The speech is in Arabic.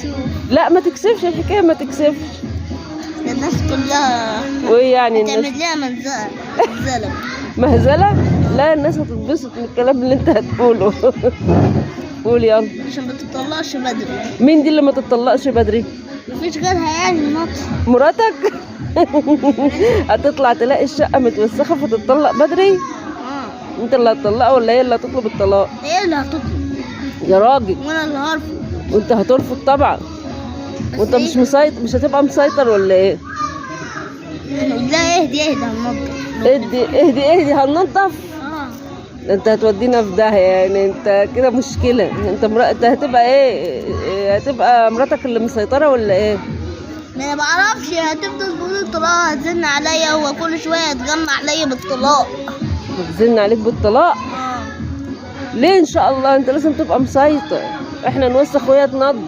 مكسوف. لا ما تكسفش، الحكايه ما تكسفش. الناس كلها وايه يعني الناس تعمل لها منزلة. مهزله؟ لا الناس هتتبسط من الكلام اللي انت هتقوله. قول يلا. عشان ما تطلقش بدري. مين دي اللي ما تطلقش بدري؟ مفيش غيرها يعني مراتك. هتطلع تلاقي الشقه متوسخه فتتطلق بدري؟ انت اللي هتطلقها ولا هي اللي هتطلب الطلاق؟ هي اللي هتطلب يا راجل. وانا اللي هرفض. وانت هترفض طبعا. وانت مش مسيطر، مش هتبقى مسيطر ولا ايه؟ لا اهدي هننضف. اهدي هننضف. ده انت هتودينا في داهيه يعني، انت كده مشكله. انت هتبقى ايه؟ هتبقى مراتك اللي مسيطره ولا ايه؟ ما انا بعرفش، هتفضل تقول الطلاق، هتزن عليا وكل شويه هتجمع عليا بالطلاق. هتزن عليك بالطلاق؟ ليه ان شاء الله؟ انت لازم تبقى مسيطر. احنا نوسخ وهي تنضف.